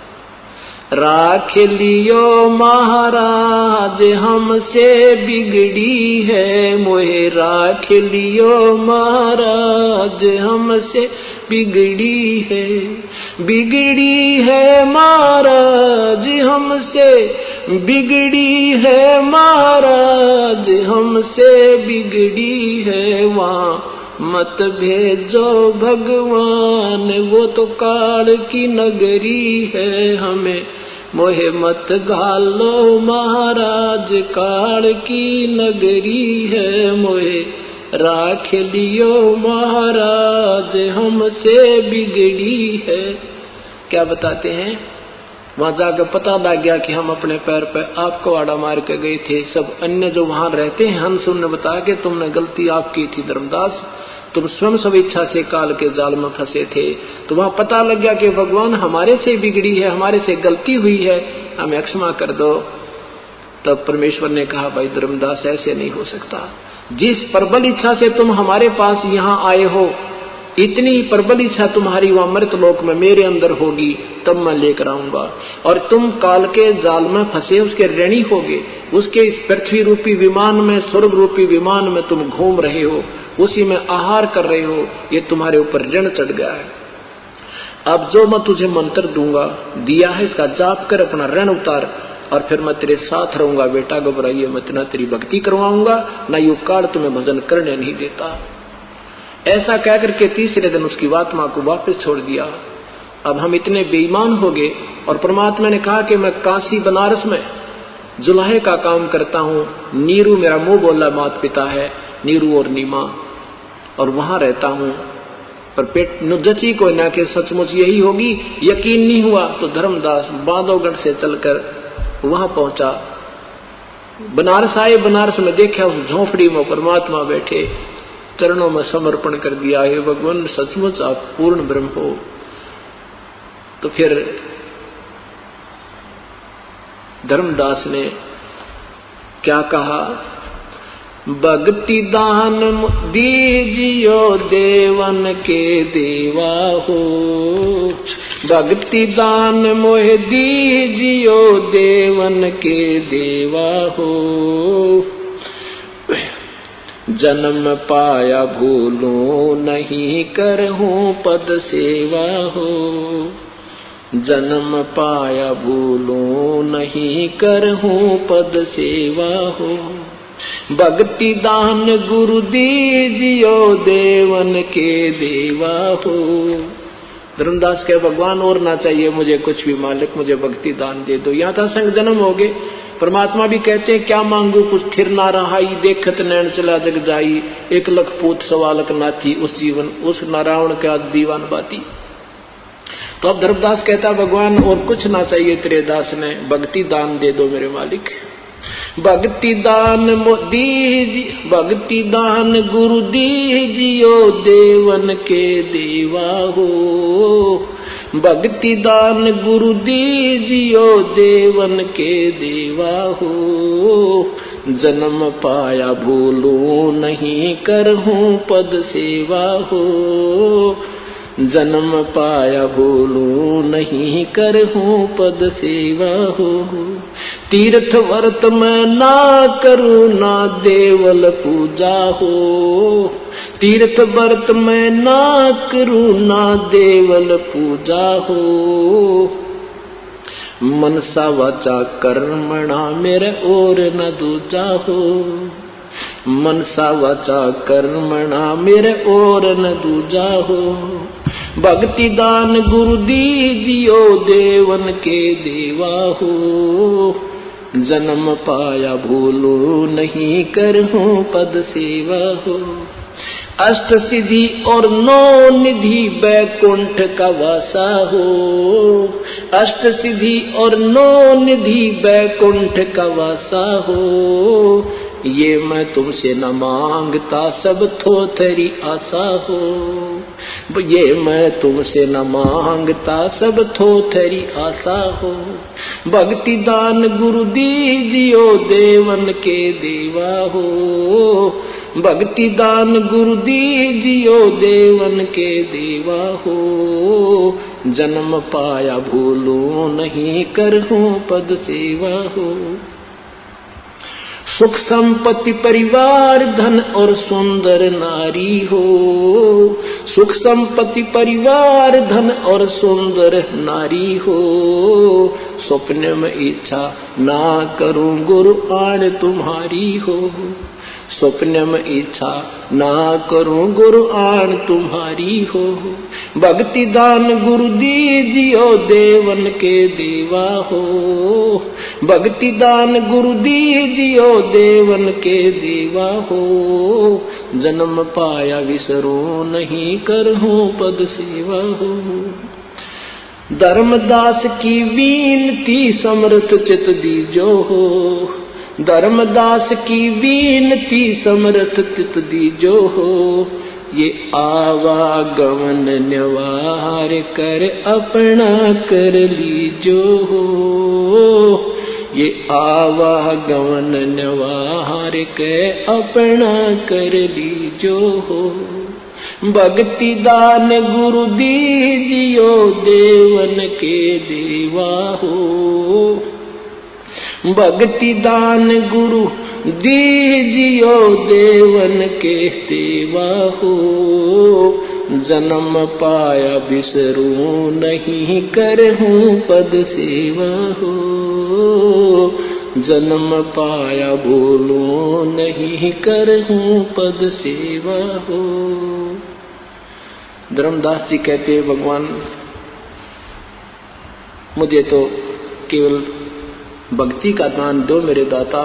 राख लियो महाराज हमसे बिगड़ी है मोहे, राख लियो महाराज हमसे बिगड़ी है महाराज हमसे, बिगड़ी है महाराज हमसे बिगड़ी है, वहाँ मत भेजो भगवान वो तो काल की नगरी है, हमें मोहे मत घालो महाराज काल की नगरी है, मोहे राख लियो महाराज हमसे बिगड़ी है। क्या बताते हैं, वहां जाकर पता लग गया कि हम अपने पैर पर आपको आड़ा मार के गए थे। सब अन्य जो वहां रहते हैं हंस ने बताया कि तुमने गलती आपकी थी धर्मदास, तुम स्वयं सब इच्छा से काल के जाल में फंसे थे। तो वहां पता लग गया कि भगवान हमारे से बिगड़ी है, हमारे से गलती हुई है, हमें क्षमा कर दो। तब परमेश्वर ने कहा भाई धर्मदास ऐसे नहीं हो सकता, जिस प्रबल इच्छा से तुम हमारे पास यहाँ आए हो, इतनी प्रबल इच्छा तुम्हारी वहां मृत लोक में मेरे अंदर होगी, तब मैं लेकर आऊंगा। और तुम काल के जाल में फंसे उसके ऋणी होगे, उसके पृथ्वी रूपी विमान में, स्वर्ग रूपी विमान में तुम घूम रहे हो, उसी में आहार कर रहे हो, ये तुम्हारे ऊपर ऋण चढ़ गया है। अब जो मैं तुझे मंत्र दूंगा दिया है, इसका जाप कर अपना ऋण उतार, और फिर मैं तेरे साथ रहूंगा बेटा, घबराइए मत, ना तेरी भक्ति करवाऊंगा, ना यू काल तुम्हें भजन करने नहीं देता। ऐसा कहकर के तीसरे दिन उसकी आत्मा को वापस छोड़ दिया। अब हम इतने बेईमान हो गए और परमात्मा ने कहा कि मैं काशी बनारस में जुलाहे का काम करता हूं, नीरू मेरा मुंह बोला माता पिता है, नीरू और नीमा, और वहां रहता हूं। पर पेट नुजची को ना कि सचमुच यही होगी, यकीन नहीं हुआ तो धर्मदास बांधवगढ़ से चलकर वहां पहुंचा। बनारस आए, बनारस में देखा उस झोंपड़ी में परमात्मा बैठे, चरणों में समर्पण कर दिया, हे भगवान सचमुच आप पूर्ण ब्रह्म हो। तो फिर धर्मदास ने क्या कहा, भक्ति दान दीजियो देवन के देवा हो, भक्ति दान मोह दीजियो देवन के देवा हो, जन्म पाया भूलूं नहीं करहूं पद सेवा हो, जन्म पाया भूलूं नहीं करहूं पद सेवा हो, भक्ति दान गुरु दीजियो देवन के देवा हो। धर्मदास कहे भगवान और ना चाहिए मुझे कुछ भी, मालिक मुझे भक्ति दान दे दो। यहाँ था संग जन्म हो गए। परमात्मा भी कहते हैं क्या मांगू कुछ थिर ना रहाई, देखत नैन चला जग जाई, 1 लाख पूत सवालक नाथी, उस जीवन उस नारायण का दीवान बाती। तो अब धर्मदास कहता भगवान और कुछ ना चाहिए तेरे दास ने, भक्ति दान दे दो मेरे मालिक। भक्ति दान दीजिए, भक्ति दान गुरु दीजियो देवन के देवा हो, भक्ति दान गुरु दीजियो देवन के देवा हो, जन्म पाया भूलूं नहीं करहूं पद सेवा हो, जन्म पाया भूलूं नहीं करहूं पद सेवा हो, तीर्थ व्रत मैं ना करूं ना देवल पूजा हो, तीर्थ व्रत मैं ना करूं ना देवल पूजा हो, मनसा वाचा कर्मणा मेरे और न दूजा हो, मनसा वाचा कर्मणा मेरे और न दूजा हो, भक्ति दान गुरु दीजियो देवन के देवा हो, जन्म पाया भूलूं नहीं करहूं पद सेवा हो, अष्ट सिद्धि और 9 निधि बैकुंठ का वासा हो, अष्ट सिद्धि और 9 निधि बैकुंठ का वासा हो, ये मैं तुमसे न मांगता सब थोथरी आशा हो, ये मैं तुमसे न मांगता सब थोथरी आशा हो, भक्ति दान गुरु दीजियो देवन के देवा हो, भक्ति दान गुरु दीजियो देवन के देवा हो, जन्म पाया भूलूं नहीं करहूं पद सेवा हो, सुख संपत्ति परिवार धन और सुंदर नारी हो, सुख संपत्ति परिवार धन और सुंदर नारी हो, स्वप्न में इच्छा ना करूं गुरु आन तुम्हारी हो, स्वप्न में इच्छा ना करूं गुरु आन तुम्हारी हो, भक्ति दान गुरु दीजियो देवन के देवा हो, भक्ति दान गुरु दीजियो देवन के देवा हो, जन्म पाया विसरूं नहीं करहूं पद सेवा हो, धर्मदास की विनती समर्थ चित दीजो हो, धर्मदास की विनती समर्थ चित दीजो हो, ये आवागमन निवार कर अपना कर लीजो हो, ये आवागमन निवार कर अपना कर लीजो हो, भक्ति दान गुरु दीजियो देवन के देवा हो, भक्ति दान गुरु दीजियो देवन के देवा हो, जन्म पाया बिसरूं नहीं करहूं पद सेवा हो। जन्म पाया बोलो नहीं करहूं पद सेवा हो। धर्मदास जी कहते हैं भगवान मुझे तो केवल भक्ति का दान दो मेरे दाता,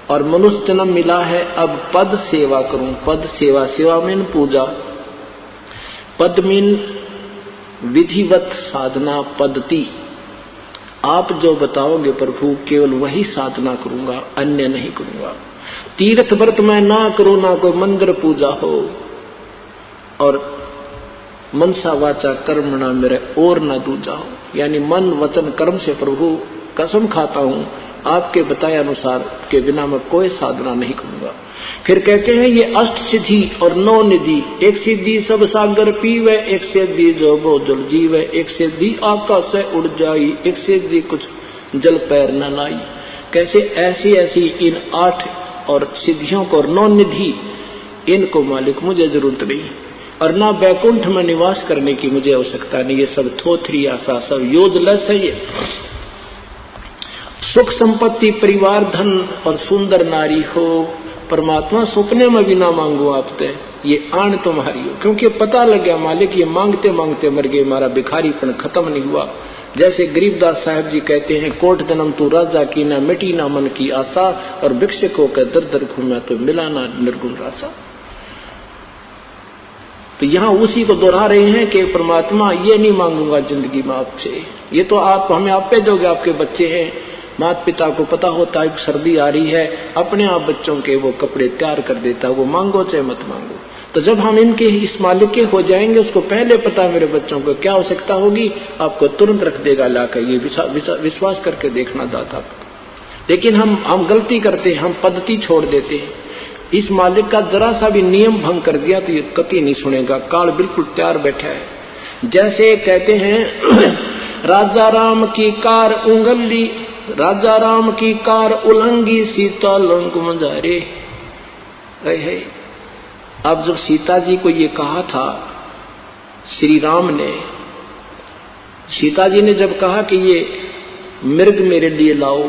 और मनुष्य जन्म मिला है अब पद सेवा करूं। पद सेवा, सेवा मीन पूजा, पद मीन विधिवत साधना पद्धति। आप जो बताओगे प्रभु केवल वही साधना करूंगा, अन्य नहीं करूंगा। तीर्थ व्रत मैं ना करूं, ना कोई मंदिर पूजा हो, और मनसा वाचा कर्म ना मेरे और ना दूजा हो। यानी मन वचन कर्म से प्रभु कसम खाता हूं आपके बताए अनुसार के बिना मैं कोई साधना नहीं करूंगा। फिर कहते हैं ये अष्ट सिद्धि और 9 निधि, एक सिद्धि सब सागर पीवे, एक सिद्धि जो भोजल जीवे, एक सिद्धि आकाश से उड़ जाई, एक सिद्धि कुछ जल पैर न लाई। कैसे ऐसी ऐसी इन 8 और सिद्धियों को और 9 निधि, इनको मालिक मुझे जरूरत नहीं, और ना बैकुंठ में निवास करने की मुझे आवश्यकता नहीं। ये सब थोथरी आशा, सब यूजलेस है। ये सुख संपत्ति परिवार धन और सुंदर नारी हो, परमात्मा सपने में भी ना मांगो आपते, ये आन तुम्हारी हो। क्योंकि पता लग गया मालिक ये मांगते मांगते मर गए, हमारा भिखारीपन खत्म नहीं हुआ। जैसे गरीबदास साहब जी कहते हैं, कोट जन्म तू राजा की, ना मिटी ना मन की आशा, और भिक्षक होकर दर दर घूमा तो मिला ना निर्गुण रासा। तो यहाँ उसी को दोहरा रहे हैं कि परमात्मा ये नहीं मांगूंगा जिंदगी में आपसे, ये तो आप हमें आप पे दोगे, आपके बच्चे हैं। माता पिता को पता होता है सर्दी आ रही है, अपने आप बच्चों के वो कपड़े तैयार कर देता है, वो मांगो चाहे मत मांगो। तो जब हम इनके इस मालिक के हो जाएंगे, उसको पहले पता है मेरे बच्चों को क्या आवश्यकता होगी, आपको तुरंत रख देगा लाकर। ये विश्वास करके देखना दाता। लेकिन हम गलती करते हैं, हम पद्धति छोड़ देते हैं। इस मालिक का जरा सा भी नियम भंग कर दिया तो ये कभी नहीं सुनेगा, काल बिल्कुल तैयार बैठा है। जैसे कहते हैं राजा राम की कार उंगली, राजा राम की कार उलंगी, सीता लंक मंजारे। अब जब सीता जी को ये कहा था श्री राम ने, सीता जी ने जब कहा कि ये मृग मेरे लिए लाओ,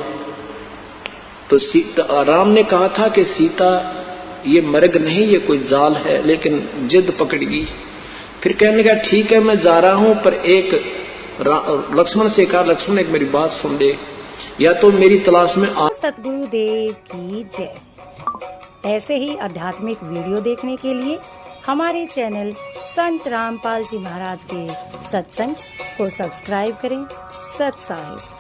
तो राम ने कहा था कि सीता ये मृग नहीं, ये कोई जाल है, लेकिन जिद पकड़ गई। फिर कहने लगा ठीक है मैं जा रहा हूं, पर एक लक्ष्मण से कहा, लक्ष्मण एक मेरी बात सुन ले, या तो मेरी तलाश में सतगुरु देव की जय। ऐसे ही आध्यात्मिक वीडियो देखने के लिए हमारे चैनल संत रामपाल जी महाराज के सत्संग को सब्सक्राइब करें। सत साहिब।